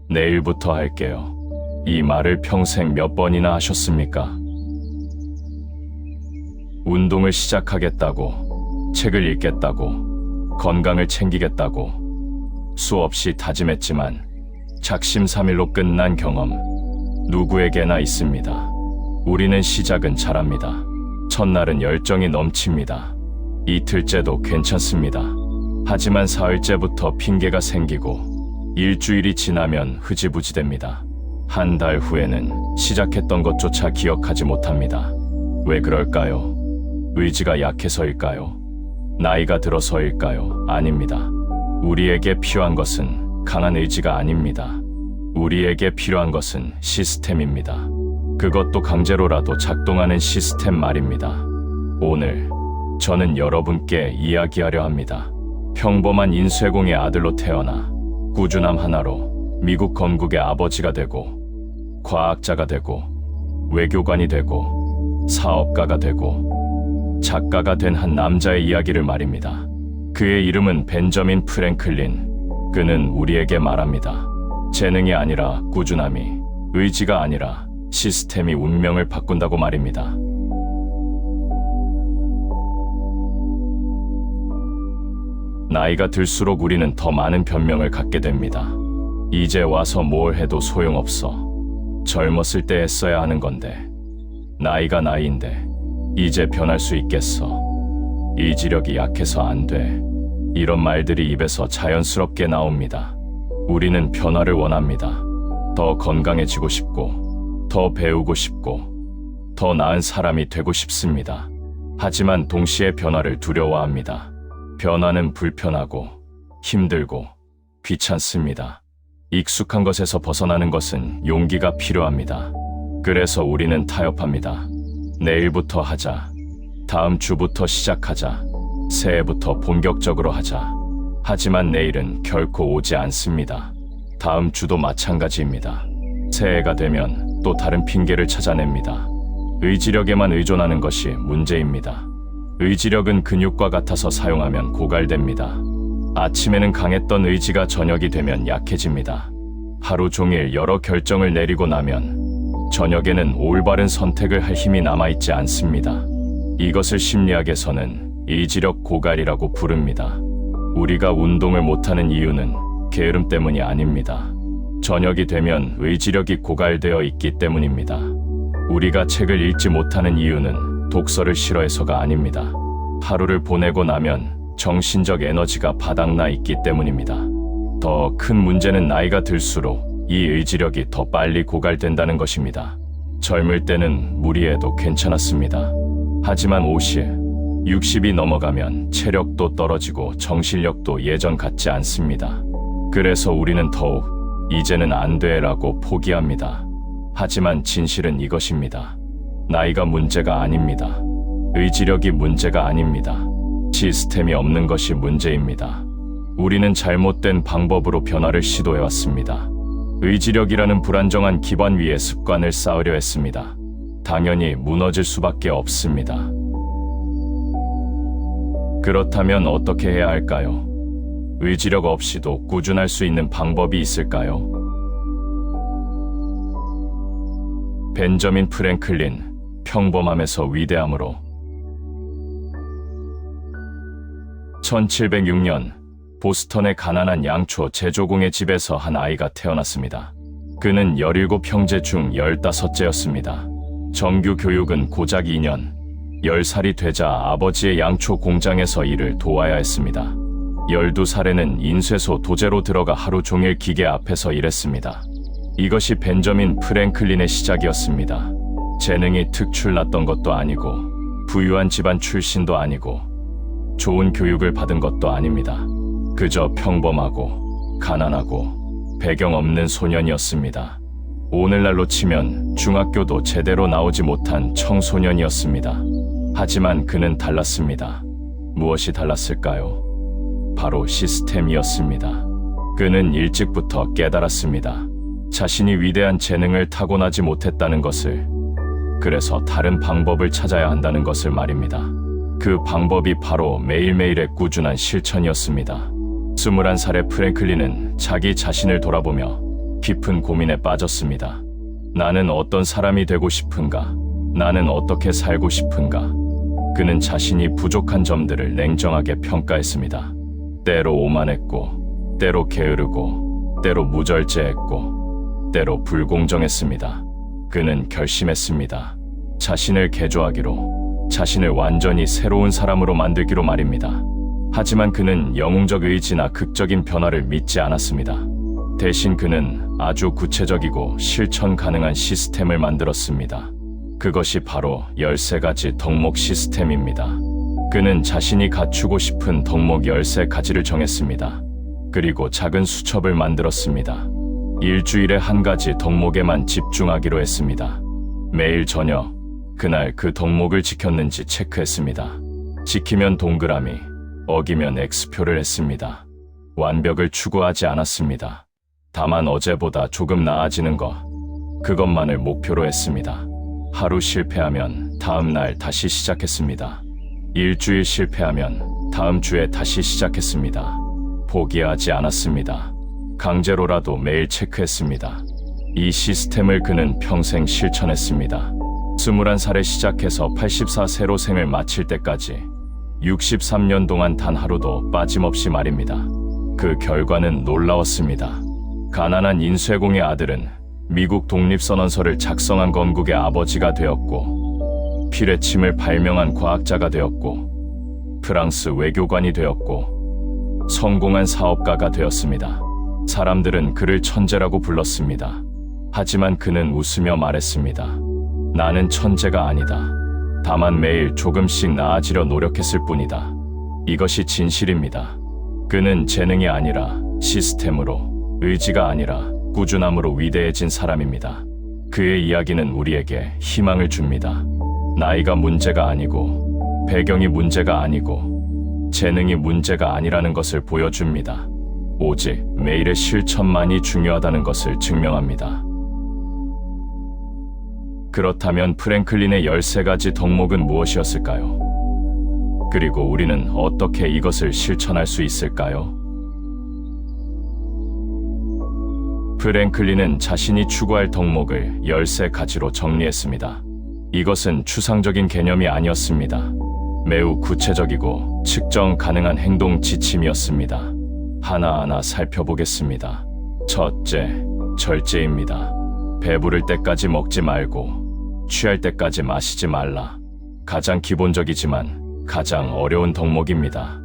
내일부터 할게요. 이 말을 평생 몇 번이나 하셨습니까? 운동을 시작하겠다고, 책을 읽겠다고, 건강을 챙기겠다고 수없이 다짐했지만 작심삼일로 끝난 경험 누구에게나 있습니다. 우리는 시작은 잘합니다. 첫날은 열정이 넘칩니다. 이틀째도 괜찮습니다. 하지만 사흘째부터 핑계가 생기고 일주일이 지나면 흐지부지 됩니다. 한 달 후에는 시작했던 것조차 기억하지 못합니다. 왜 그럴까요? 의지가 약해서일까요? 나이가 들어서일까요? 아닙니다. 우리에게 필요한 것은 강한 의지가 아닙니다. 우리에게 필요한 것은 시스템입니다. 그것도 강제로라도 작동하는 시스템 말입니다. 오늘 저는 여러분께 이야기하려 합니다. 평범한 인쇄공의 아들로 태어나 꾸준함 하나로 미국 건국의 아버지가 되고 과학자가 되고 외교관이 되고 사업가가 되고 작가가 된 한 남자의 이야기를 말입니다. 그의 이름은 벤저민 프랭클린. 그는 우리에게 말합니다. 재능이 아니라 꾸준함이, 의지가 아니라 시스템이 운명을 바꾼다고 말입니다. 나이가 들수록 우리는 더 많은 변명을 갖게 됩니다. 이제 와서 뭘 해도 소용없어. 젊었을 때 했어야 하는 건데, 나이가 나이인데 이제 변할 수 있겠어. 의지력이 약해서 안 돼. 이런 말들이 입에서 자연스럽게 나옵니다. 우리는 변화를 원합니다. 더 건강해지고 싶고, 더 배우고 싶고, 더 나은 사람이 되고 싶습니다. 하지만 동시에 변화를 두려워합니다. 변화는 불편하고, 힘들고, 귀찮습니다. 익숙한 것에서 벗어나는 것은 용기가 필요합니다. 그래서 우리는 타협합니다. 내일부터 하자. 다음 주부터 시작하자. 새해부터 본격적으로 하자. 하지만 내일은 결코 오지 않습니다. 다음 주도 마찬가지입니다. 새해가 되면 또 다른 핑계를 찾아냅니다. 의지력에만 의존하는 것이 문제입니다. 의지력은 근육과 같아서 사용하면 고갈됩니다. 아침에는 강했던 의지가 저녁이 되면 약해집니다. 하루 종일 여러 결정을 내리고 나면 저녁에는 올바른 선택을 할 힘이 남아있지 않습니다. 이것을 심리학에서는 의지력 고갈이라고 부릅니다. 우리가 운동을 못하는 이유는 게으름 때문이 아닙니다. 저녁이 되면 의지력이 고갈되어 있기 때문입니다. 우리가 책을 읽지 못하는 이유는 독서를 싫어해서가 아닙니다. 하루를 보내고 나면 정신적 에너지가 바닥나 있기 때문입니다. 더 큰 문제는 나이가 들수록 이 의지력이 더 빨리 고갈된다는 것입니다. 젊을 때는 무리해도 괜찮았습니다. 하지만 50, 60이 넘어가면 체력도 떨어지고 정신력도 예전 같지 않습니다. 그래서 우리는 더욱 이제는 안 돼라고 포기합니다. 하지만 진실은 이것입니다. 나이가 문제가 아닙니다. 의지력이 문제가 아닙니다. 시스템이 없는 것이 문제입니다. 우리는 잘못된 방법으로 변화를 시도해왔습니다. 의지력이라는 불안정한 기반 위에 습관을 쌓으려 했습니다. 당연히 무너질 수밖에 없습니다. 그렇다면 어떻게 해야 할까요? 의지력 없이도 꾸준할 수 있는 방법이 있을까요? 벤저민 프랭클린, 평범함에서 위대함으로. 1706년 보스턴의 가난한 양초 제조공의 집에서 한 아이가 태어났습니다. 그는 17형제 중 15째였습니다. 정규 교육은 고작 2년. 10살이 되자 아버지의 양초 공장에서 일을 도와야 했습니다. 12살에는 인쇄소 도제로 들어가 하루 종일 기계 앞에서 일했습니다. 이것이 벤저민 프랭클린의 시작이었습니다. 재능이 특출났던 것도 아니고, 부유한 집안 출신도 아니고, 좋은 교육을 받은 것도 아닙니다. 그저 평범하고 가난하고 배경 없는 소년이었습니다. 오늘날로 치면 중학교도 제대로 나오지 못한 청소년이었습니다. 하지만 그는 달랐습니다. 무엇이 달랐을까요? 바로 시스템이었습니다. 그는 일찍부터 깨달았습니다. 자신이 위대한 재능을 타고나지 못했다는 것을, 그래서 다른 방법을 찾아야 한다는 것을 말입니다. 그 방법이 바로 매일매일의 꾸준한 실천이었습니다. 21살의 프랭클린은 자기 자신을 돌아보며 깊은 고민에 빠졌습니다. 나는 어떤 사람이 되고 싶은가? 나는 어떻게 살고 싶은가? 그는 자신이 부족한 점들을 냉정하게 평가했습니다. 때로 오만했고, 때로 게으르고, 때로 무절제했고, 때로 불공정했습니다. 그는 결심했습니다. 자신을 개조하기로, 자신을 완전히 새로운 사람으로 만들기로 말입니다. 하지만 그는 영웅적 의지나 극적인 변화를 믿지 않았습니다. 대신 그는 아주 구체적이고 실천 가능한 시스템을 만들었습니다. 그것이 바로 13가지 덕목 시스템입니다. 그는 자신이 갖추고 싶은 덕목 13가지를 정했습니다. 그리고 작은 수첩을 만들었습니다. 일주일에 한 가지 덕목에만 집중하기로 했습니다. 매일 저녁, 그날 그 덕목을 지켰는지 체크했습니다. 지키면 동그라미, 어기면 X표를 했습니다. 완벽을 추구하지 않았습니다. 다만 어제보다 조금 나아지는 것, 그것만을 목표로 했습니다. 하루 실패하면 다음 날 다시 시작했습니다. 일주일 실패하면 다음 주에 다시 시작했습니다. 포기하지 않았습니다. 강제로라도 매일 체크했습니다. 이 시스템을 그는 평생 실천했습니다. 21살에 시작해서 84세로 생을 마칠 때까지 63년 동안 단 하루도 빠짐없이 말입니다. 그 결과는 놀라웠습니다. 가난한 인쇄공의 아들은 미국 독립선언서를 작성한 건국의 아버지가 되었고, 피뢰침을 발명한 과학자가 되었고, 프랑스 외교관이 되었고, 성공한 사업가가 되었습니다. 사람들은 그를 천재라고 불렀습니다. 하지만 그는 웃으며 말했습니다. 나는 천재가 아니다. 다만 매일 조금씩 나아지려 노력했을 뿐이다. 이것이 진실입니다. 그는 재능이 아니라 시스템으로, 의지가 아니라 꾸준함으로 위대해진 사람입니다. 그의 이야기는 우리에게 희망을 줍니다. 나이가 문제가 아니고, 배경이 문제가 아니고, 재능이 문제가 아니라는 것을 보여줍니다. 오직 매일의 실천만이 중요하다는 것을 증명합니다. 그렇다면 프랭클린의 13가지 덕목은 무엇이었을까요? 그리고 우리는 어떻게 이것을 실천할 수 있을까요? 프랭클린은 자신이 추구할 덕목을 13가지로 정리했습니다. 이것은 추상적인 개념이 아니었습니다. 매우 구체적이고 측정 가능한 행동 지침이었습니다. 하나하나 살펴보겠습니다. 첫째, 절제입니다. 배부를 때까지 먹지 말고 취할 때까지 마시지 말라. 가장 기본적이지만 가장 어려운 덕목입니다.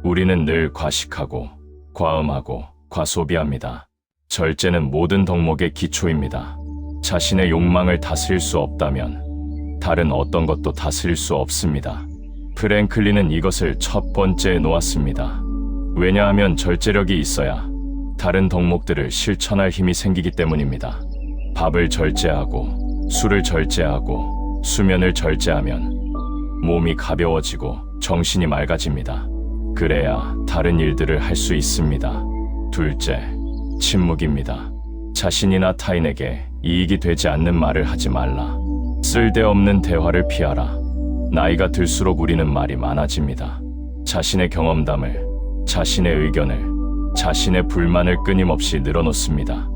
우리는 늘 과식하고 과음하고 과소비합니다. 절제는 모든 덕목의 기초입니다. 자신의 욕망을 다스릴 수 없다면 다른 어떤 것도 다스릴 수 없습니다. 프랭클린은 이것을 첫 번째에 놓았습니다. 왜냐하면 절제력이 있어야 다른 덕목들을 실천할 힘이 생기기 때문입니다. 밥을 절제하고 술을 절제하고 수면을 절제하면 몸이 가벼워지고 정신이 맑아집니다. 그래야 다른 일들을 할 수 있습니다. 둘째, 침묵입니다. 자신이나 타인에게 이익이 되지 않는 말을 하지 말라. 쓸데없는 대화를 피하라. 나이가 들수록 우리는 말이 많아집니다. 자신의 경험담을, 자신의 의견을, 자신의 불만을 끊임없이 늘어놓습니다.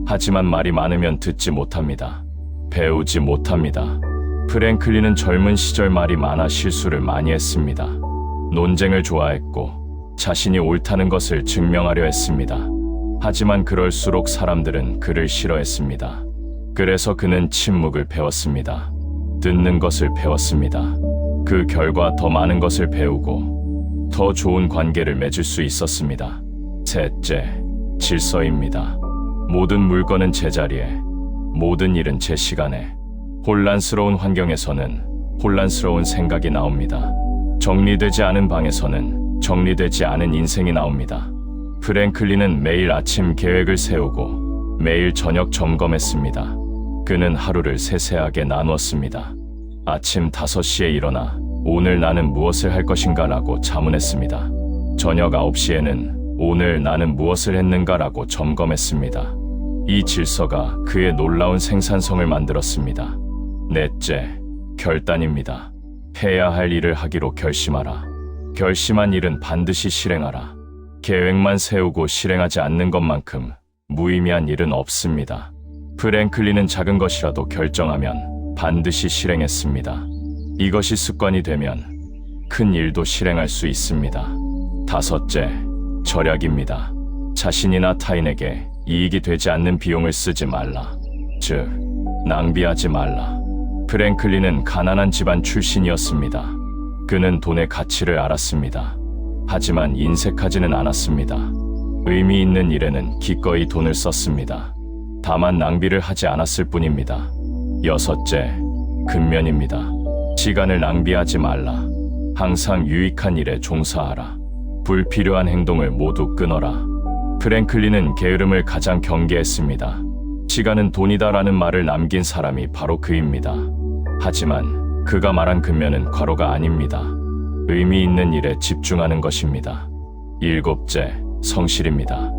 하지만 말이 많으면 듣지 못합니다. 배우지 못합니다. 프랭클린은 젊은 시절 말이 많아 실수를 많이 했습니다. 논쟁을 좋아했고 자신이 옳다는 것을 증명하려 했습니다. 하지만 그럴수록 사람들은 그를 싫어했습니다. 그래서 그는 침묵을 배웠습니다. 듣는 것을 배웠습니다. 그 결과 더 많은 것을 배우고 더 좋은 관계를 맺을 수 있었습니다. 셋째, 질서입니다. 모든 물건은 제자리에, 모든 일은 제 시간에, 혼란스러운 환경에서는 혼란스러운 생각이 나옵니다. 정리되지 않은 방에서는 정리되지 않은 인생이 나옵니다. 프랭클린은 매일 아침 계획을 세우고 매일 저녁 점검했습니다. 그는 하루를 세세하게 나누었습니다. 아침 5시에 일어나 오늘 나는 무엇을 할 것인가 라고 자문했습니다. 저녁 9시에는 오늘 나는 무엇을 했는가 라고 점검했습니다. 이 질서가 그의 놀라운 생산성을 만들었습니다. 넷째, 결단입니다. 해야 할 일을 하기로 결심하라. 결심한 일은 반드시 실행하라. 계획만 세우고 실행하지 않는 것만큼 무의미한 일은 없습니다. 프랭클린은 작은 것이라도 결정하면 반드시 실행했습니다. 이것이 습관이 되면 큰 일도 실행할 수 있습니다. 다섯째, 절약입니다. 자신이나 타인에게 이익이 되지 않는 비용을 쓰지 말라. 즉, 낭비하지 말라. 프랭클린은 가난한 집안 출신이었습니다. 그는 돈의 가치를 알았습니다. 하지만 인색하지는 않았습니다. 의미 있는 일에는 기꺼이 돈을 썼습니다. 다만 낭비를 하지 않았을 뿐입니다. 여섯째, 근면입니다. 시간을 낭비하지 말라. 항상 유익한 일에 종사하라. 불필요한 행동을 모두 끊어라. 프랭클린은 게으름을 가장 경계했습니다. 시간은 돈이다라는 말을 남긴 사람이 바로 그입니다. 하지만 그가 말한 근면은 과로가 아닙니다. 의미 있는 일에 집중하는 것입니다. 일곱째, 성실입니다.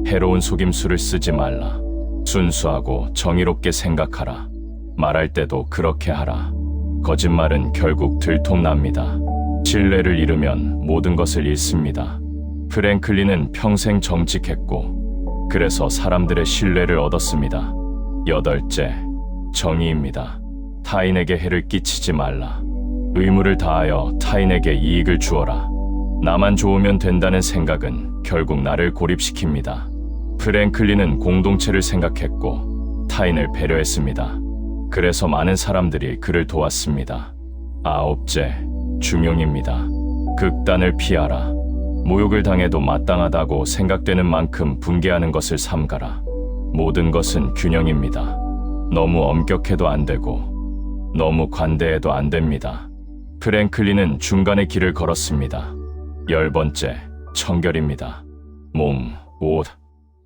해로운 속임수를 쓰지 말라. 순수하고 정의롭게 생각하라. 말할 때도 그렇게 하라. 거짓말은 결국 들통납니다. 신뢰를 잃으면 모든 것을 잃습니다. 프랭클린은 평생 정직했고 그래서 사람들의 신뢰를 얻었습니다. 여덟째, 정의입니다. 타인에게 해를 끼치지 말라. 의무를 다하여 타인에게 이익을 주어라. 나만 좋으면 된다는 생각은 결국 나를 고립시킵니다. 프랭클린은 공동체를 생각했고 타인을 배려했습니다. 그래서 많은 사람들이 그를 도왔습니다. 아홉째, 중용입니다. 극단을 피하라. 모욕을 당해도 마땅하다고 생각되는 만큼 분개하는 것을 삼가라. 모든 것은 균형입니다. 너무 엄격해도 안 되고 너무 관대해도 안 됩니다. 프랭클린은 중간의 길을 걸었습니다. 열 번째, 청결입니다. 몸, 옷,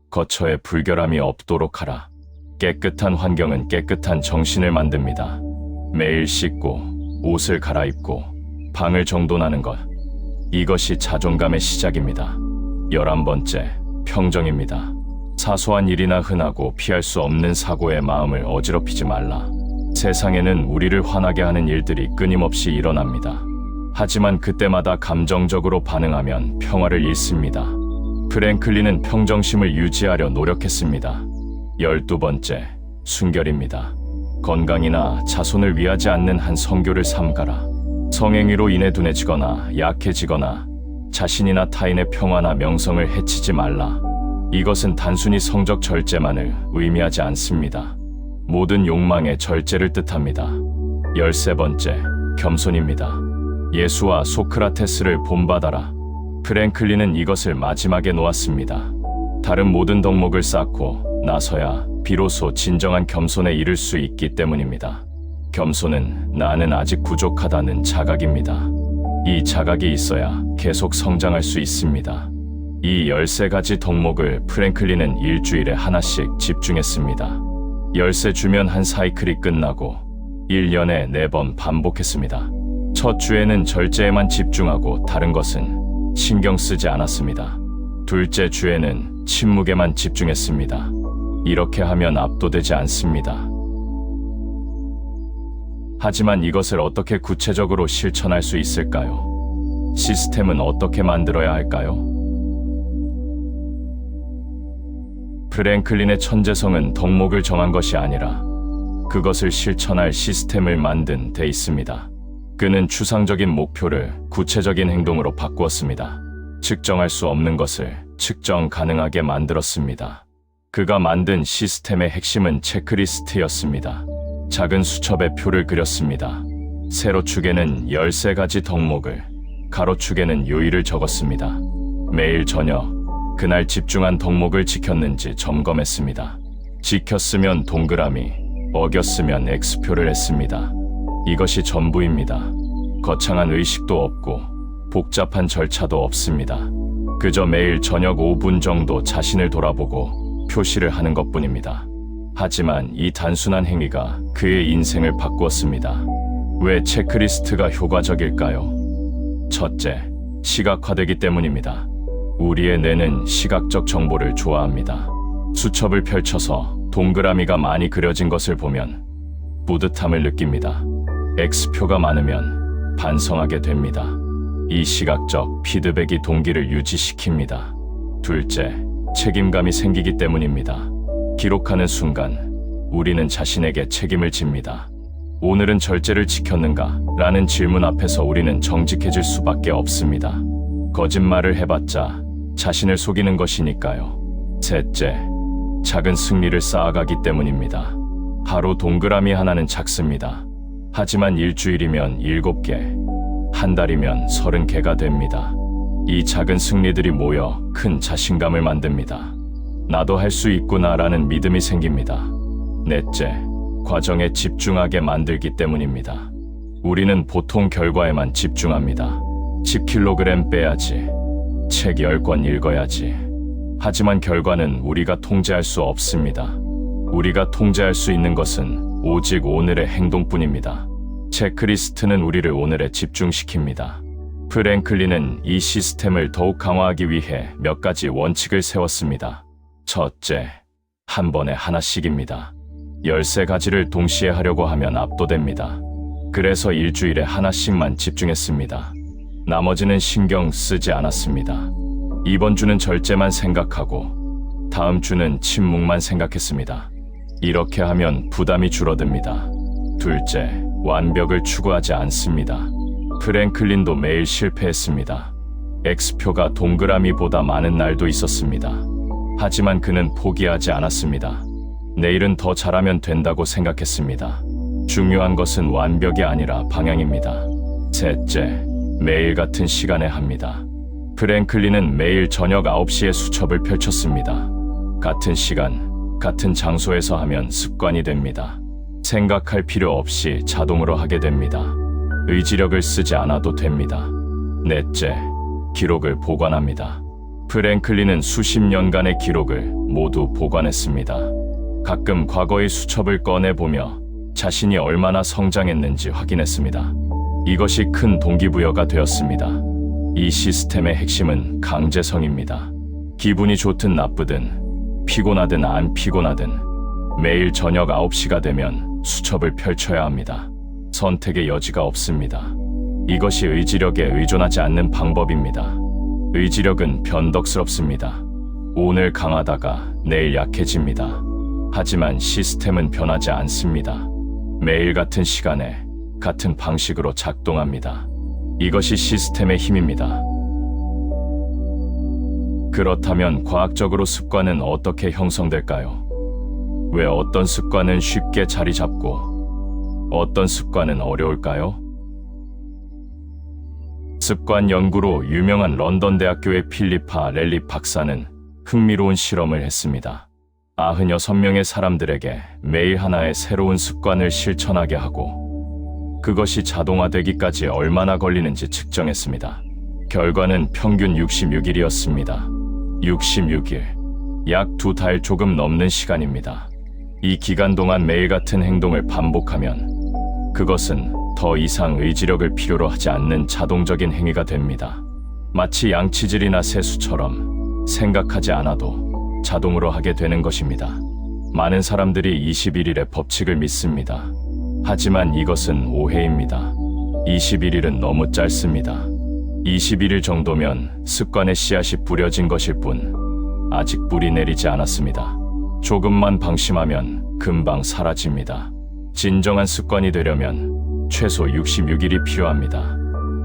거처에 불결함이 없도록 하라. 깨끗한 환경은 깨끗한 정신을 만듭니다. 매일 씻고 옷을 갈아입고 방을 정돈하는 것, 이것이 자존감의 시작입니다. 11번째, 평정입니다. 사소한 일이나 흔하고 피할 수 없는 사고의 마음을 어지럽히지 말라. 세상에는 우리를 화나게 하는 일들이 끊임없이 일어납니다. 하지만 그때마다 감정적으로 반응하면 평화를 잃습니다. 프랭클린은 평정심을 유지하려 노력했습니다. 12번째, 순결입니다. 건강이나 자손을 위하지 않는 한 성교를 삼가라. 성행위로 인해 둔해지거나 약해지거나 자신이나 타인의 평화나 명성을 해치지 말라. 이것은 단순히 성적 절제만을 의미하지 않습니다. 모든 욕망의 절제를 뜻합니다. 13번째, 겸손입니다. 예수와 소크라테스를 본받아라. 프랭클린은 이것을 마지막에 놓았습니다. 다른 모든 덕목을 쌓고 나서야 비로소 진정한 겸손에 이를 수 있기 때문입니다. 겸손은 나는 아직 부족하다는 자각입니다. 이 자각이 있어야 계속 성장할 수 있습니다. 이 13가지 덕목을 프랭클린은 일주일에 하나씩 집중했습니다. 13 주면 한 사이클이 끝나고 1년에 4번 반복했습니다. 첫 주에는 절제에만 집중하고 다른 것은 신경 쓰지 않았습니다. 둘째 주에는 침묵에만 집중했습니다. 이렇게 하면 압도되지 않습니다. 하지만 이것을 어떻게 구체적으로 실천할 수 있을까요? 시스템은 어떻게 만들어야 할까요? 프랭클린의 천재성은 덕목을 정한 것이 아니라 그것을 실천할 시스템을 만든 데 있습니다. 그는 추상적인 목표를 구체적인 행동으로 바꾸었습니다. 측정할 수 없는 것을 측정 가능하게 만들었습니다. 그가 만든 시스템의 핵심은 체크리스트였습니다. 작은 수첩에 표를 그렸습니다. 세로축에는 13가지 덕목을, 가로축에는 요일을 적었습니다. 매일 저녁, 그날 집중한 덕목을 지켰는지 점검했습니다. 지켰으면 동그라미, 어겼으면 X표를 했습니다. 이것이 전부입니다. 거창한 의식도 없고 복잡한 절차도 없습니다. 그저 매일 저녁 5분 정도 자신을 돌아보고 표시를 하는 것뿐입니다. 하지만 이 단순한 행위가 그의 인생을 바꾸었습니다. 왜 체크리스트가 효과적일까요? 첫째, 시각화되기 때문입니다. 우리의 뇌는 시각적 정보를 좋아합니다. 수첩을 펼쳐서 동그라미가 많이 그려진 것을 보면 뿌듯함을 느낍니다. X표가 많으면 반성하게 됩니다. 이 시각적 피드백이 동기를 유지시킵니다. 둘째, 책임감이 생기기 때문입니다. 기록하는 순간 우리는 자신에게 책임을 집니다. 오늘은 절제를 지켰는가? 라는 질문 앞에서 우리는 정직해질 수밖에 없습니다. 거짓말을 해봤자 자신을 속이는 것이니까요. 셋째, 작은 승리를 쌓아가기 때문입니다. 하루 동그라미 하나는 작습니다. 하지만 일주일이면 7개, 한 달이면 30개가 됩니다. 이 작은 승리들이 모여 큰 자신감을 만듭니다. 나도 할 수 있구나라는 믿음이 생깁니다. 넷째, 과정에 집중하게 만들기 때문입니다. 우리는 보통 결과에만 집중합니다. 10kg 빼야지, 책 10권 읽어야지. 하지만 결과는 우리가 통제할 수 없습니다. 우리가 통제할 수 있는 것은 오직 오늘의 행동뿐입니다. 체크리스트는 우리를 오늘에 집중시킵니다. 프랭클린은 이 시스템을 더욱 강화하기 위해 몇 가지 원칙을 세웠습니다. 첫째, 한 번에 하나씩입니다. 13가지를 동시에 하려고 하면 압도됩니다. 그래서 일주일에 하나씩만 집중했습니다. 나머지는 신경 쓰지 않았습니다. 이번 주는 절제만 생각하고 다음 주는 침묵만 생각했습니다. 이렇게 하면 부담이 줄어듭니다. 둘째, 완벽을 추구하지 않습니다. 프랭클린도 매일 실패했습니다. X표가 동그라미보다 많은 날도 있었습니다. 하지만 그는 포기하지 않았습니다. 내일은 더 잘하면 된다고 생각했습니다. 중요한 것은 완벽이 아니라 방향입니다. 셋째, 매일 같은 시간에 합니다. 프랭클린은 매일 저녁 9시에 수첩을 펼쳤습니다. 같은 시간, 같은 장소에서 하면 습관이 됩니다. 생각할 필요 없이 자동으로 하게 됩니다. 의지력을 쓰지 않아도 됩니다. 넷째, 기록을 보관합니다. 프랭클린은 수십 년간의 기록을 모두 보관했습니다. 가끔 과거의 수첩을 꺼내보며 자신이 얼마나 성장했는지 확인했습니다. 이것이 큰 동기부여가 되었습니다. 이 시스템의 핵심은 강제성입니다. 기분이 좋든 나쁘든, 피곤하든 안 피곤하든 매일 저녁 9시가 되면 수첩을 펼쳐야 합니다. 선택의 여지가 없습니다. 이것이 의지력에 의존하지 않는 방법입니다. 의지력은 변덕스럽습니다. 오늘 강하다가 내일 약해집니다. 하지만 시스템은 변하지 않습니다. 매일 같은 시간에 같은 방식으로 작동합니다. 이것이 시스템의 힘입니다. 그렇다면 과학적으로 습관은 어떻게 형성될까요? 왜 어떤 습관은 쉽게 자리 잡고 어떤 습관은 어려울까요? 습관 연구로 유명한 런던 대학교의 필리파 렐리 박사는 흥미로운 실험을 했습니다. 96명의 사람들에게 매일 하나의 새로운 습관을 실천하게 하고 그것이 자동화되기까지 얼마나 걸리는지 측정했습니다. 결과는 평균 66일이었습니다. 66일, 약 2달 조금 넘는 시간입니다. 이 기간 동안 매일 같은 행동을 반복하면 그것은 더 이상 의지력을 필요로 하지 않는 자동적인 행위가 됩니다. 마치 양치질이나 세수처럼 생각하지 않아도 자동으로 하게 되는 것입니다. 많은 사람들이 21일의 법칙을 믿습니다. 하지만 이것은 오해입니다. 21일은 너무 짧습니다. 21일 정도면 습관의 씨앗이 뿌려진 것일 뿐 아직 뿌리 내리지 않았습니다. 조금만 방심하면 금방 사라집니다. 진정한 습관이 되려면 최소 66일이 필요합니다.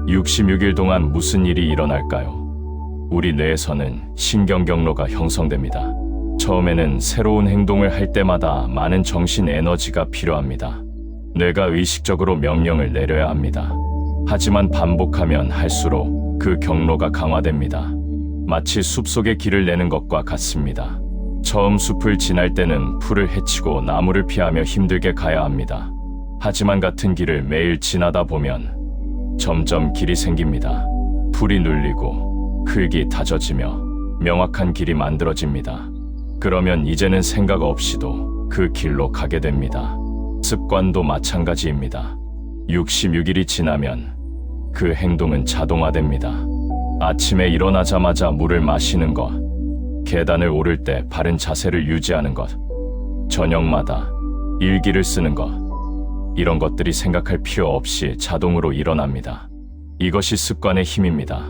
66일 동안 무슨 일이 일어날까요? 우리 뇌에서는 신경 경로가 형성됩니다. 처음에는 새로운 행동을 할 때마다 많은 정신 에너지가 필요합니다. 뇌가 의식적으로 명령을 내려야 합니다. 하지만 반복하면 할수록 그 경로가 강화됩니다. 마치 숲속에 길을 내는 것과 같습니다. 처음 숲을 지날 때는 풀을 헤치고 나무를 피하며 힘들게 가야 합니다. 하지만 같은 길을 매일 지나다 보면 점점 길이 생깁니다. 풀이 눌리고 흙이 다져지며 명확한 길이 만들어집니다. 그러면 이제는 생각 없이도 그 길로 가게 됩니다. 습관도 마찬가지입니다. 66일이 지나면 그 행동은 자동화됩니다. 아침에 일어나자마자 물을 마시는 것, 계단을 오를 때 바른 자세를 유지하는 것, 저녁마다 일기를 쓰는 것, 이런 것들이 생각할 필요 없이 자동으로 일어납니다. 이것이 습관의 힘입니다.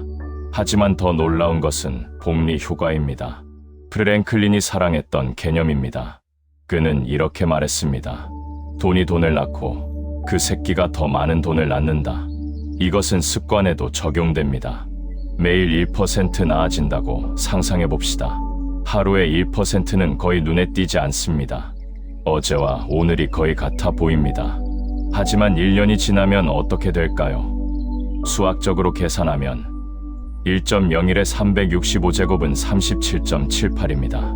하지만 더 놀라운 것은 복리 효과입니다. 프랭클린이 사랑했던 개념입니다. 그는 이렇게 말했습니다. 돈이 돈을 낳고 그 새끼가 더 많은 돈을 낳는다. 이것은 습관에도 적용됩니다. 매일 1% 나아진다고 상상해 봅시다. 하루에 1%는 거의 눈에 띄지 않습니다. 어제와 오늘이 거의 같아 보입니다. 하지만 1년이 지나면 어떻게 될까요? 수학적으로 계산하면 1.01에 365제곱은 37.78입니다.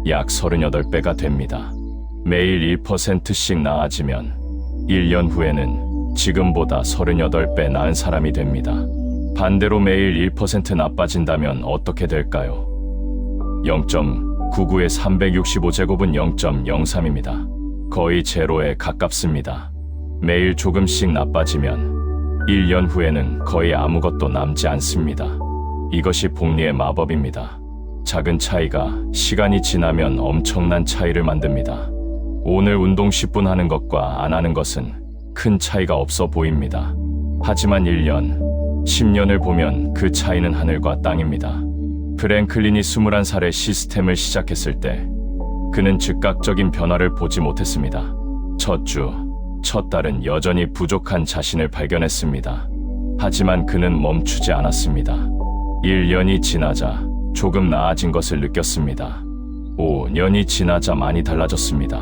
약 38배가 됩니다. 매일 1%씩 나아지면 1년 후에는 지금보다 38배 나은 사람이 됩니다. 반대로 매일 1% 나빠진다면 어떻게 될까요? 0.99에 365제곱은 0.03입니다. 거의 제로에 가깝습니다. 매일 조금씩 나빠지면 1년 후에는 거의 아무것도 남지 않습니다. 이것이 복리의 마법입니다. 작은 차이가 시간이 지나면 엄청난 차이를 만듭니다. 오늘 운동 10분 하는 것과 안 하는 것은 큰 차이가 없어 보입니다. 하지만 1년, 10년을 보면 그 차이는 하늘과 땅입니다. 프랭클린이 21살에 시스템을 시작했을 때 그는 즉각적인 변화를 보지 못했습니다. 첫 주, 첫 달은 여전히 부족한 자신을 발견했습니다. 하지만 그는 멈추지 않았습니다. 1년이 지나자 조금 나아진 것을 느꼈습니다. 5년이 지나자 많이 달라졌습니다.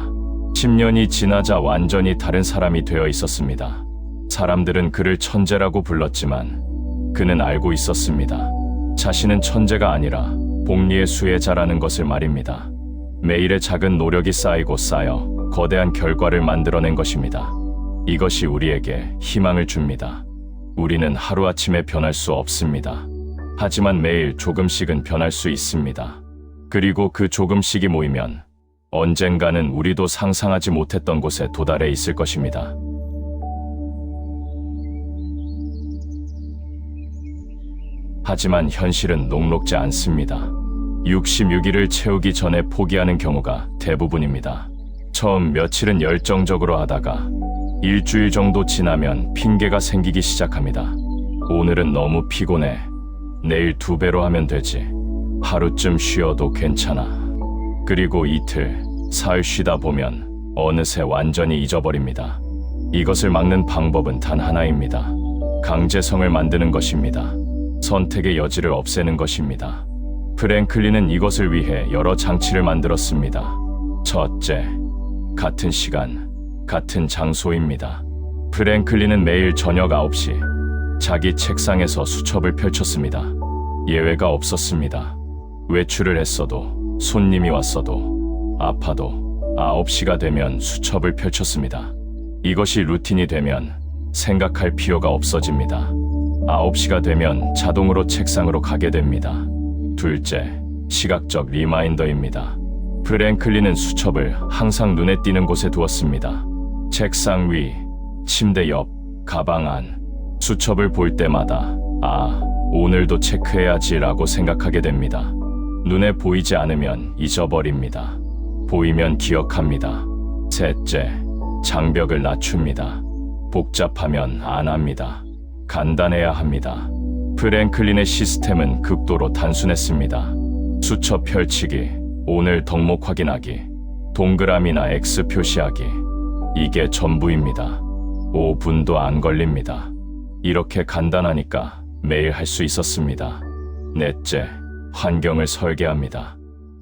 10년이 지나자 완전히 다른 사람이 되어 있었습니다. 사람들은 그를 천재라고 불렀지만 그는 알고 있었습니다. 자신은 천재가 아니라 복리의 수혜자라는 것을 말입니다. 매일의 작은 노력이 쌓이고 쌓여 거대한 결과를 만들어낸 것입니다. 이것이 우리에게 희망을 줍니다. 우리는 하루아침에 변할 수 없습니다. 하지만 매일 조금씩은 변할 수 있습니다. 그리고 그 조금씩이 모이면 언젠가는 우리도 상상하지 못했던 곳에 도달해 있을 것입니다. 하지만 현실은 녹록지 않습니다. 66일을 채우기 전에 포기하는 경우가 대부분입니다. 처음 며칠은 열정적으로 하다가 일주일 정도 지나면 핑계가 생기기 시작합니다. 오늘은 너무 피곤해. 내일 2배로 하면 되지. 하루쯤 쉬어도 괜찮아. 그리고 이틀, 사흘 쉬다 보면 어느새 완전히 잊어버립니다. 이것을 막는 방법은 단 하나입니다. 강제성을 만드는 것입니다. 선택의 여지를 없애는 것입니다. 프랭클린은 이것을 위해 여러 장치를 만들었습니다. 첫째, 같은 시간, 같은 장소입니다. 프랭클린은 매일 저녁 9시 자기 책상에서 수첩을 펼쳤습니다. 예외가 없었습니다. 외출을 했어도, 손님이 왔어도, 아파도 9시가 되면 수첩을 펼쳤습니다. 이것이 루틴이 되면 생각할 필요가 없어집니다. 9시가 되면 자동으로 책상으로 가게 됩니다. 둘째, 시각적 리마인더입니다. 프랭클린은 수첩을 항상 눈에 띄는 곳에 두었습니다. 책상 위, 침대 옆, 가방 안. 수첩을 볼 때마다 오늘도 체크해야지라고 생각하게 됩니다. 눈에 보이지 않으면 잊어버립니다. 보이면 기억합니다. 셋째, 장벽을 낮춥니다. 복잡하면 안 합니다. 간단해야 합니다. 프랭클린의 시스템은 극도로 단순했습니다. 수첩 펼치기, 오늘 덕목 확인하기, 동그라미나 X 표시하기. 이게 전부입니다. 5분도 안 걸립니다. 이렇게 간단하니까 매일 할 수 있었습니다. 넷째, 환경을 설계합니다.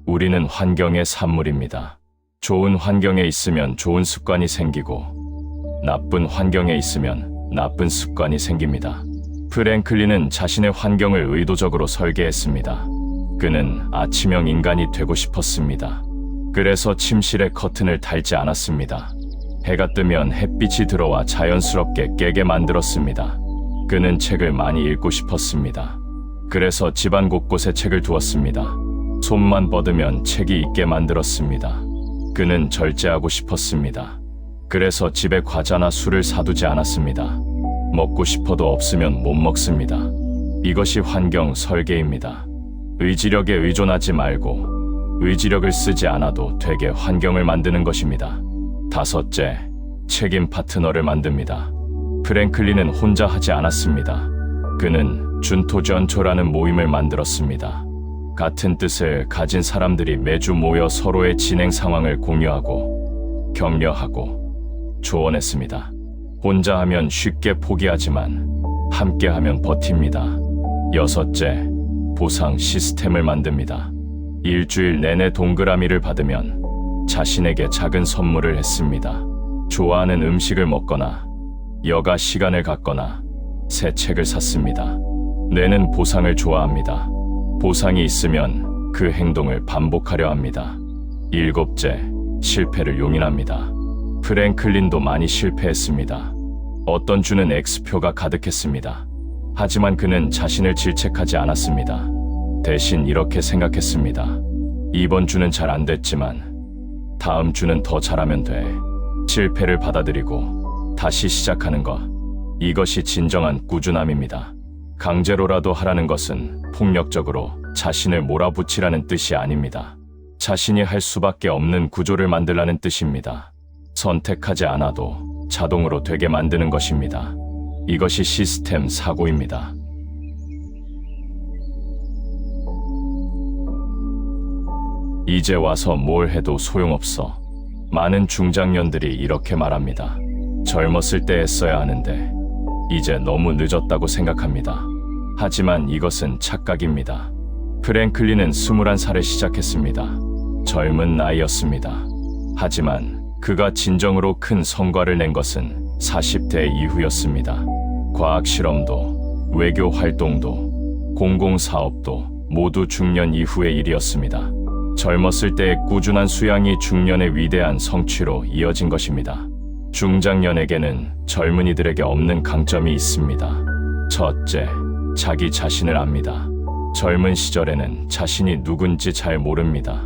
우리는 환경의 산물입니다. 좋은 환경에 있으면 좋은 습관이 생기고 나쁜 환경에 있으면 나쁜 습관이 생깁니다. 프랭클린은 자신의 환경을 의도적으로 설계했습니다. 그는 아침형 인간이 되고 싶었습니다. 그래서 침실에 커튼을 달지 않았습니다. 해가 뜨면 햇빛이 들어와 자연스럽게 깨게 만들었습니다. 그는 책을 많이 읽고 싶었습니다. 그래서 집안 곳곳에 책을 두었습니다. 손만 뻗으면 책이 있게 만들었습니다. 그는 절제하고 싶었습니다. 그래서 집에 과자나 술을 사두지 않았습니다. 먹고 싶어도 없으면 못 먹습니다. 이것이 환경 설계입니다. 의지력에 의존하지 말고 의지력을 쓰지 않아도 되게 환경을 만드는 것입니다. 다섯째, 책임 파트너를 만듭니다. 프랭클린은 혼자 하지 않았습니다. 그는 준토전초라는 모임을 만들었습니다. 같은 뜻을 가진 사람들이 매주 모여 서로의 진행 상황을 공유하고 격려하고 조언했습니다. 혼자 하면 쉽게 포기하지만 함께 하면 버팁니다. 여섯째, 보상 시스템을 만듭니다. 일주일 내내 동그라미를 받으면 자신에게 작은 선물을 했습니다. 좋아하는 음식을 먹거나 여가 시간을 갖거나 새 책을 샀습니다. 뇌는 보상을 좋아합니다. 보상이 있으면 그 행동을 반복하려 합니다. 일곱째, 실패를 용인합니다. 프랭클린도 많이 실패했습니다. 어떤 주는 X표가 가득했습니다. 하지만 그는 자신을 질책하지 않았습니다. 대신 이렇게 생각했습니다. 이번 주는 잘 안 됐지만 다음 주는 더 잘하면 돼. 실패를 받아들이고 다시 시작하는 것. 이것이 진정한 꾸준함입니다. 강제로라도 하라는 것은 폭력적으로 자신을 몰아붙이라는 뜻이 아닙니다. 자신이 할 수밖에 없는 구조를 만들라는 뜻입니다. 선택하지 않아도 자동으로 되게 만드는 것입니다. 이것이 시스템 사고입니다. 이제 와서 뭘 해도 소용없어. 많은 중장년들이 이렇게 말합니다. 젊었을 때 했어야 하는데 이제 너무 늦었다고 생각합니다. 하지만 이것은 착각입니다. 프랭클린은 21살에 시작했습니다. 젊은 나이였습니다. 하지만 그가 진정으로 큰 성과를 낸 것은 40대 이후였습니다. 과학 실험도, 외교 활동도, 공공사업도 모두 중년 이후의 일이었습니다. 젊었을 때의 꾸준한 수양이 중년의 위대한 성취로 이어진 것입니다. 중장년에게는 젊은이들에게 없는 강점이 있습니다. 첫째, 자기 자신을 압니다. 젊은 시절에는 자신이 누군지 잘 모릅니다.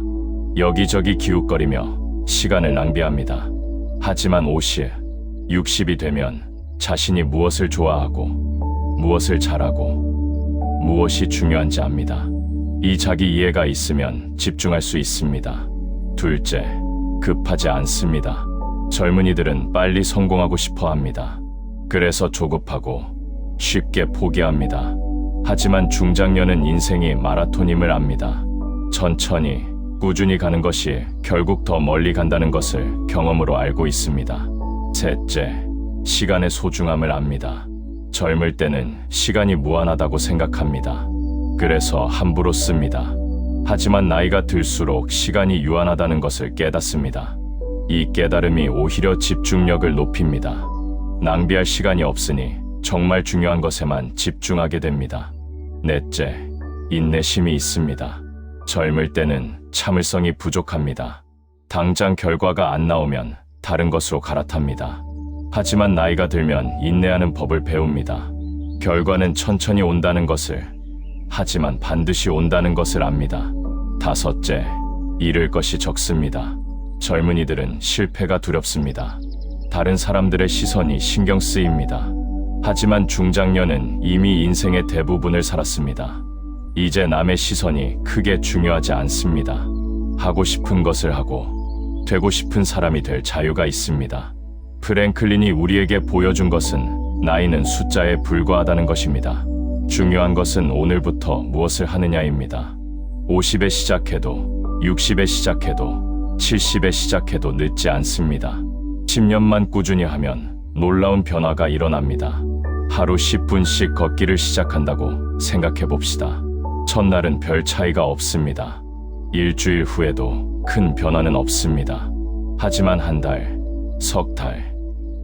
여기저기 기웃거리며 시간을 낭비합니다. 하지만 50, 60이 되면 자신이 무엇을 좋아하고 무엇을 잘하고 무엇이 중요한지 압니다. 이 자기 이해가 있으면 집중할 수 있습니다. 둘째, 급하지 않습니다. 젊은이들은 빨리 성공하고 싶어 합니다. 그래서 조급하고 쉽게 포기합니다. 하지만 중장년은 인생이 마라톤임을 압니다. 천천히, 꾸준히 가는 것이 결국 더 멀리 간다는 것을 경험으로 알고 있습니다. 셋째, 시간의 소중함을 압니다. 젊을 때는 시간이 무한하다고 생각합니다. 그래서 함부로 씁니다. 하지만 나이가 들수록 시간이 유한하다는 것을 깨닫습니다. 이 깨달음이 오히려 집중력을 높입니다. 낭비할 시간이 없으니 정말 중요한 것에만 집중하게 됩니다. 넷째, 인내심이 있습니다. 젊을 때는 참을성이 부족합니다. 당장 결과가 안 나오면 다른 것으로 갈아탑니다. 하지만 나이가 들면 인내하는 법을 배웁니다. 결과는 천천히 온다는 것을, 하지만 반드시 온다는 것을 압니다. 다섯째, 잃을 것이 적습니다. 젊은이들은 실패가 두렵습니다. 다른 사람들의 시선이 신경 쓰입니다. 하지만 중장년은 이미 인생의 대부분을 살았습니다. 이제 남의 시선이 크게 중요하지 않습니다. 하고 싶은 것을 하고 되고 싶은 사람이 될 자유가 있습니다. 프랭클린이 우리에게 보여준 것은 나이는 숫자에 불과하다는 것입니다. 중요한 것은 오늘부터 무엇을 하느냐입니다. 50에 시작해도, 60에 시작해도, 70에 시작해도 늦지 않습니다. 10년만 꾸준히 하면 놀라운 변화가 일어납니다. 하루 10분씩 걷기를 시작한다고 생각해 봅시다. 첫날은 별 차이가 없습니다. 일주일 후에도 큰 변화는 없습니다. 하지만 한 달, 석 달,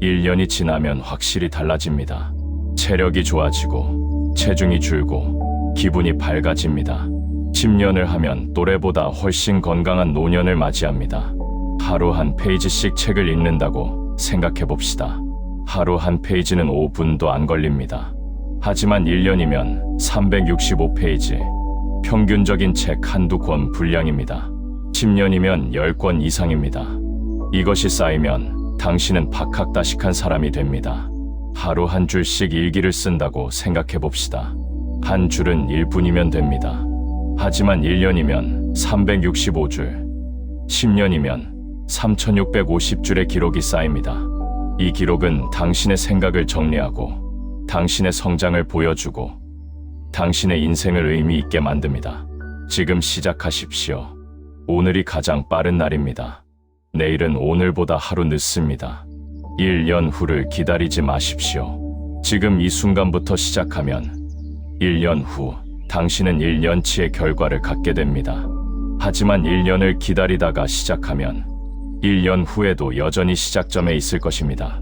1년이 지나면 확실히 달라집니다. 체력이 좋아지고, 체중이 줄고, 기분이 밝아집니다. 10년을 하면 또래보다 훨씬 건강한 노년을 맞이합니다. 하루 한 페이지씩 책을 읽는다고 생각해 봅시다. 하루 한 페이지는 5분도 안 걸립니다. 하지만 1년이면 365페이지, 평균적인 책 한두 권 분량입니다. 10년이면 10권 이상입니다. 이것이 쌓이면 당신은 박학다식한 사람이 됩니다. 하루 한 줄씩 일기를 쓴다고 생각해 봅시다. 한 줄은 1분이면 됩니다. 하지만 1년이면 365줄, 10년이면 3650줄의 기록이 쌓입니다. 이 기록은 당신의 생각을 정리하고 당신의 성장을 보여주고 당신의 인생을 의미 있게 만듭니다. 지금 시작하십시오. 오늘이 가장 빠른 날입니다. 내일은 오늘보다 하루 늦습니다. 1년 후를 기다리지 마십시오. 지금 이 순간부터 시작하면 1년 후 당신은 1년치의 결과를 갖게 됩니다. 하지만 1년을 기다리다가 시작하면 1년 후에도 여전히 시작점에 있을 것입니다.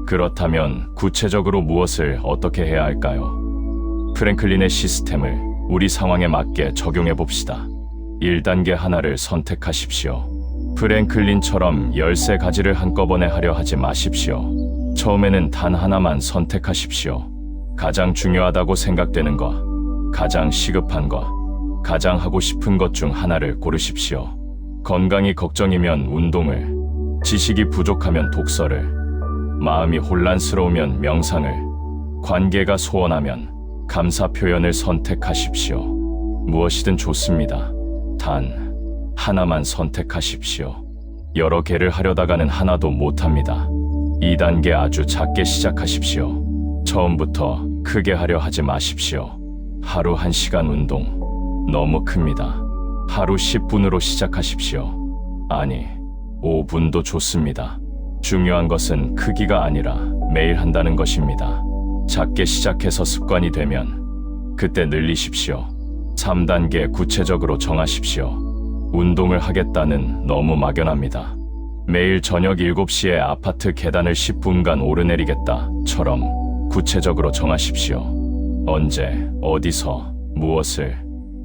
그렇다면 구체적으로 무엇을 어떻게 해야 할까요? 프랭클린의 시스템을 우리 상황에 맞게 적용해 봅시다. 1단계 하나를 선택하십시오. 프랭클린처럼 13가지를 한꺼번에 하려 하지 마십시오. 처음에는 단 하나만 선택하십시오. 가장 중요하다고 생각되는 것, 가장 시급한 것, 가장 하고 싶은 것 중 하나를 고르십시오. 건강이 걱정이면 운동을, 지식이 부족하면 독서를, 마음이 혼란스러우면 명상을, 관계가 소원하면 감사 표현을 선택하십시오. 무엇이든 좋습니다. 단 하나만 선택하십시오. 여러 개를 하려다가는 하나도 못합니다. 2단계 아주 작게 시작하십시오. 처음부터 크게 하려 하지 마십시오. 하루 1시간 운동 너무 큽니다. 하루 10분으로 시작하십시오. 아니, 5분도 좋습니다. 중요한 것은 크기가 아니라 매일 한다는 것입니다. 작게 시작해서 습관이 되면 그때 늘리십시오. 3단계 구체적으로 정하십시오. 운동을 하겠다는 너무 막연합니다. 매일 저녁 7시에 아파트 계단을 10분간 오르내리겠다처럼 구체적으로 정하십시오. 언제, 어디서, 무엇을,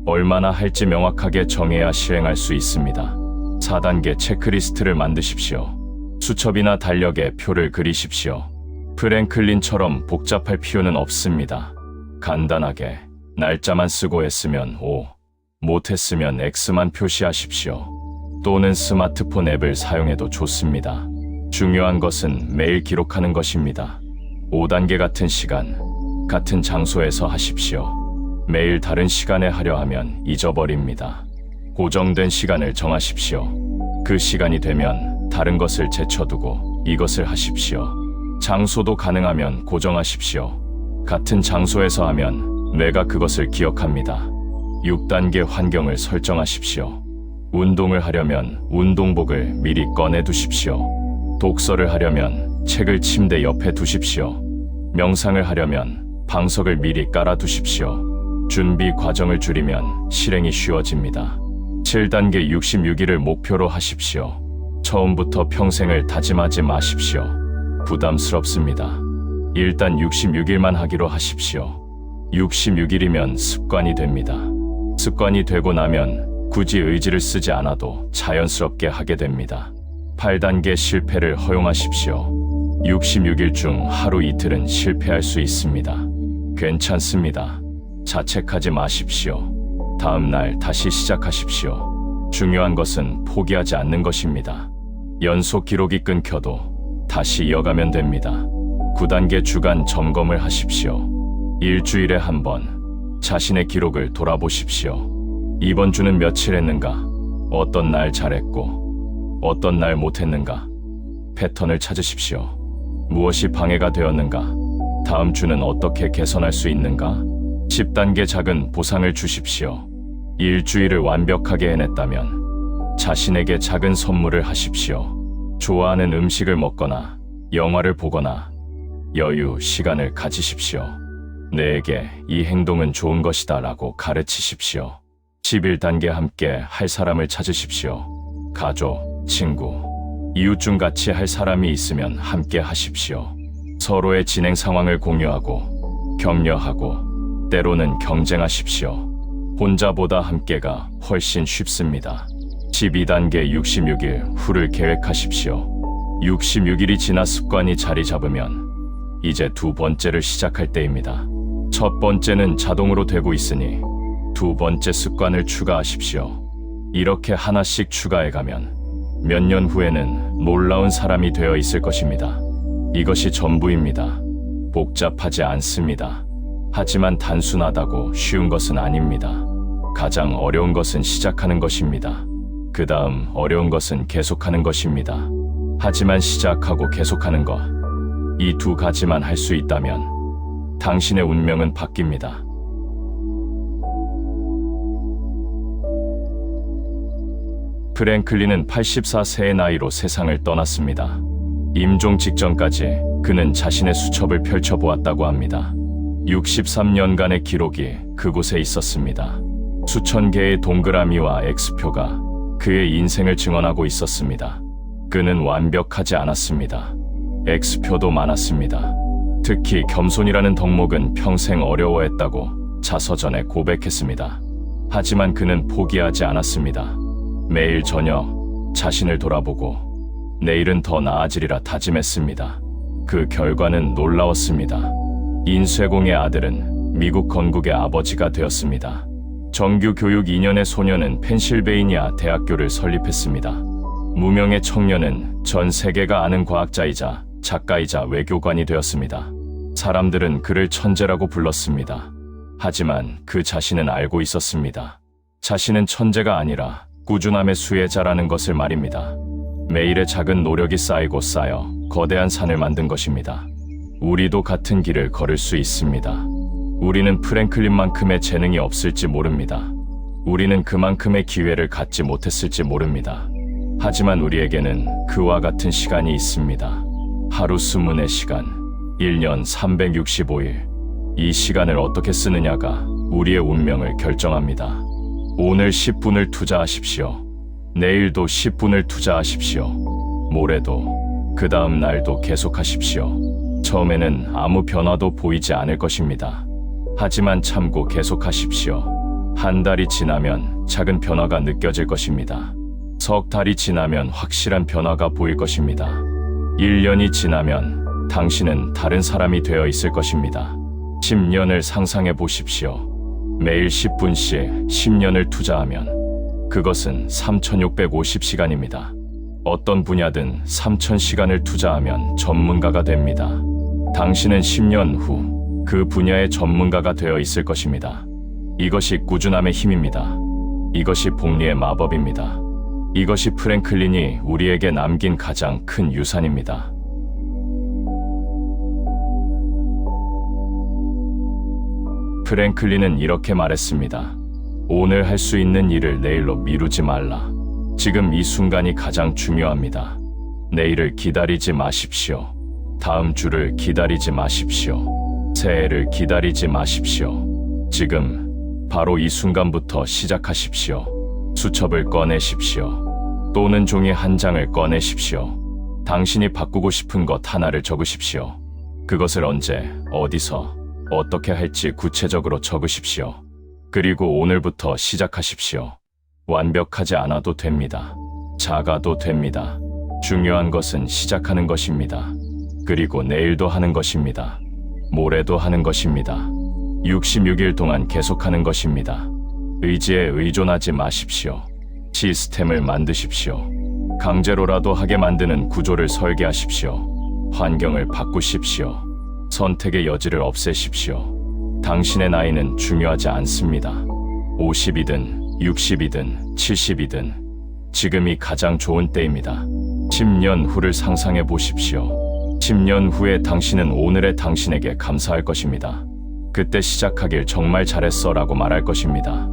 얼마나 할지 명확하게 정해야 실행할 수 있습니다. 4단계 체크리스트를 만드십시오. 수첩이나 달력에 표를 그리십시오. 프랭클린처럼 복잡할 필요는 없습니다. 간단하게 날짜만 쓰고 했으면 O, 못했으면 X만 표시하십시오. 또는 스마트폰 앱을 사용해도 좋습니다. 중요한 것은 매일 기록하는 것입니다. 5단계 같은 시간, 같은 장소에서 하십시오. 매일 다른 시간에 하려 하면 잊어버립니다. 고정된 시간을 정하십시오. 그 시간이 되면 다른 것을 제쳐두고 이것을 하십시오. 장소도 가능하면 고정하십시오. 같은 장소에서 하면 뇌가 그것을 기억합니다. 6단계 환경을 설정하십시오. 운동을 하려면 운동복을 미리 꺼내 두십시오. 독서를 하려면 책을 침대 옆에 두십시오. 명상을 하려면 방석을 미리 깔아 두십시오. 준비 과정을 줄이면 실행이 쉬워집니다. 7단계 66일을 목표로 하십시오. 처음부터 평생을 다짐하지 마십시오. 부담스럽습니다. 일단 66일만 하기로 하십시오. 66일이면 습관이 됩니다. 습관이 되고 나면 굳이 의지를 쓰지 않아도 자연스럽게 하게 됩니다. 8단계 실패를 허용하십시오. 66일 중 하루 이틀은 실패할 수 있습니다. 괜찮습니다. 자책하지 마십시오. 다음 날 다시 시작하십시오. 중요한 것은 포기하지 않는 것입니다. 연속 기록이 끊겨도 다시 이어가면 됩니다. 9단계 주간 점검을 하십시오. 일주일에 한 번 자신의 기록을 돌아보십시오. 이번 주는 며칠 했는가? 어떤 날 잘했고 어떤 날 못했는가? 패턴을 찾으십시오. 무엇이 방해가 되었는가? 다음 주는 어떻게 개선할 수 있는가? 10단계 작은 보상을 주십시오. 일주일을 완벽하게 해냈다면 자신에게 작은 선물을 하십시오. 좋아하는 음식을 먹거나 영화를 보거나 여유, 시간을 가지십시오. 내게 이 행동은 좋은 것이다 라고 가르치십시오. 11단계 함께 할 사람을 찾으십시오. 가족, 친구, 이웃 중 같이 할 사람이 있으면 함께 하십시오. 서로의 진행 상황을 공유하고 격려하고 때로는 경쟁하십시오. 혼자보다 함께가 훨씬 쉽습니다. 12단계 66일 후를 계획하십시오. 66일이 지나 습관이 자리 잡으면 이제 두 번째를 시작할 때입니다. 첫 번째는 자동으로 되고 있으니 두 번째 습관을 추가하십시오. 이렇게 하나씩 추가해가면 몇 년 후에는 놀라운 사람이 되어 있을 것입니다. 이것이 전부입니다. 복잡하지 않습니다. 하지만 단순하다고 쉬운 것은 아닙니다. 가장 어려운 것은 시작하는 것입니다. 그 다음 어려운 것은 계속하는 것입니다. 하지만 시작하고 계속하는 것, 이 두 가지만 할 수 있다면 당신의 운명은 바뀝니다. 프랭클린은 84세의 나이로 세상을 떠났습니다. 임종 직전까지 그는 자신의 수첩을 펼쳐보았다고 합니다. 63년간의 기록이 그곳에 있었습니다. 수천 개의 동그라미와 X표가 그의 인생을 증언하고 있었습니다. 그는 완벽하지 않았습니다. X표도 많았습니다. 특히 겸손이라는 덕목은 평생 어려워했다고 자서전에 고백했습니다. 하지만 그는 포기하지 않았습니다. 매일 저녁 자신을 돌아보고 내일은 더 나아지리라 다짐했습니다. 그 결과는 놀라웠습니다. 인쇄공의 아들은 미국 건국의 아버지가 되었습니다. 정규 교육 2년의 소녀는 펜실베이니아 대학교를 설립했습니다. 무명의 청년은 전 세계가 아는 과학자이자 작가이자 외교관이 되었습니다. 사람들은 그를 천재라고 불렀습니다. 하지만 그 자신은 알고 있었습니다. 자신은 천재가 아니라 꾸준함의 수혜자라는 것을 말입니다. 매일의 작은 노력이 쌓이고 쌓여 거대한 산을 만든 것입니다. 우리도 같은 길을 걸을 수 있습니다. 우리는 프랭클린만큼의 재능이 없을지 모릅니다. 우리는 그만큼의 기회를 갖지 못했을지 모릅니다. 하지만 우리에게는 그와 같은 시간이 있습니다. 하루 24시간, 1년 365일. 이 시간을 어떻게 쓰느냐가 우리의 운명을 결정합니다. 오늘 10분을 투자하십시오. 내일도 10분을 투자하십시오. 모레도, 그 다음 날도 계속하십시오. 처음에는 아무 변화도 보이지 않을 것입니다. 하지만 참고 계속하십시오. 한 달이 지나면 작은 변화가 느껴질 것입니다. 석 달이 지나면 확실한 변화가 보일 것입니다. 1년이 지나면 당신은 다른 사람이 되어 있을 것입니다. 10년을 상상해 보십시오. 매일 10분씩 10년을 투자하면 그것은 3650시간입니다. 어떤 분야든 3000시간을 투자하면 전문가가 됩니다. 당신은 10년 후 그 분야의 전문가가 되어 있을 것입니다. 이것이 꾸준함의 힘입니다. 이것이 복리의 마법입니다. 이것이 프랭클린이 우리에게 남긴 가장 큰 유산입니다. 프랭클린은 이렇게 말했습니다. 오늘 할 수 있는 일을 내일로 미루지 말라. 지금 이 순간이 가장 중요합니다. 내일을 기다리지 마십시오. 다음 주를 기다리지 마십시오. 새해를 기다리지 마십시오. 지금 바로 이 순간부터 시작하십시오. 수첩을 꺼내십시오. 또는 종이 한 장을 꺼내십시오. 당신이 바꾸고 싶은 것 하나를 적으십시오. 그것을 언제, 어디서, 어떻게 할지 구체적으로 적으십시오. 그리고 오늘부터 시작하십시오. 완벽하지 않아도 됩니다. 작아도 됩니다. 중요한 것은 시작하는 것입니다. 그리고 내일도 하는 것입니다. 모레도 하는 것입니다. 66일 동안 계속하는 것입니다. 의지에 의존하지 마십시오. 시스템을 만드십시오. 강제로라도 하게 만드는 구조를 설계하십시오. 환경을 바꾸십시오. 선택의 여지를 없애십시오. 당신의 나이는 중요하지 않습니다. 50이든 60이든 70이든 지금이 가장 좋은 때입니다. 10년 후를 상상해 보십시오. 10년 후에 당신은 오늘의 당신에게 감사할 것입니다. 그때 시작하길 정말 잘했어 라고 말할 것입니다.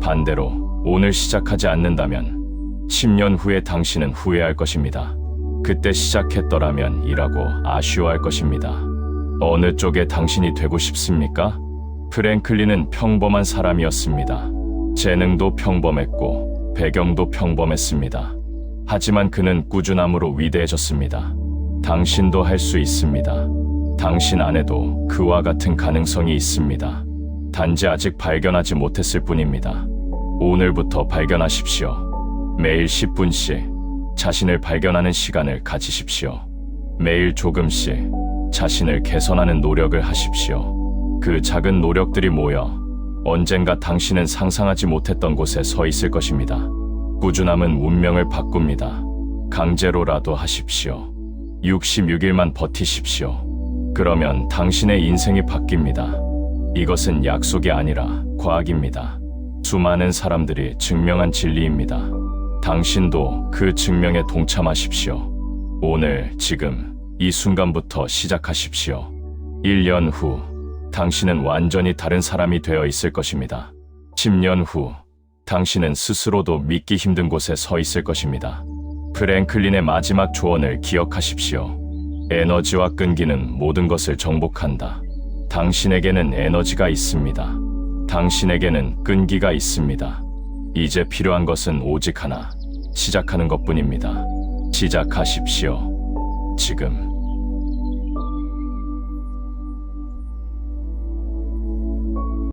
반대로 오늘 시작하지 않는다면 10년 후에 당신은 후회할 것입니다. 그때 시작했더라면 이라고 아쉬워할 것입니다. 어느 쪽에 당신이 되고 싶습니까? 프랭클린은 평범한 사람이었습니다. 재능도 평범했고 배경도 평범했습니다. 하지만 그는 꾸준함으로 위대해졌습니다. 당신도 할 수 있습니다. 당신 안에도 그와 같은 가능성이 있습니다. 단지 아직 발견하지 못했을 뿐입니다. 오늘부터 발견하십시오. 매일 10분씩 자신을 발견하는 시간을 가지십시오. 매일 조금씩 자신을 개선하는 노력을 하십시오. 그 작은 노력들이 모여 언젠가 당신은 상상하지 못했던 곳에 서 있을 것입니다. 꾸준함은 운명을 바꿉니다. 강제로라도 하십시오. 66일만 버티십시오. 그러면 당신의 인생이 바뀝니다. 이것은 약속이 아니라 과학입니다. 수많은 사람들이 증명한 진리입니다. 당신도 그 증명에 동참하십시오. 오늘, 지금, 이 순간부터 시작하십시오. 1년 후, 당신은 완전히 다른 사람이 되어 있을 것입니다. 10년 후, 당신은 스스로도 믿기 힘든 곳에 서 있을 것입니다. 프랭클린의 마지막 조언을 기억하십시오. 에너지와 끈기는 모든 것을 정복한다. 당신에게는 에너지가 있습니다. 당신에게는 끈기가 있습니다. 이제 필요한 것은 오직 하나, 시작하는 것뿐입니다. 시작하십시오. 지금.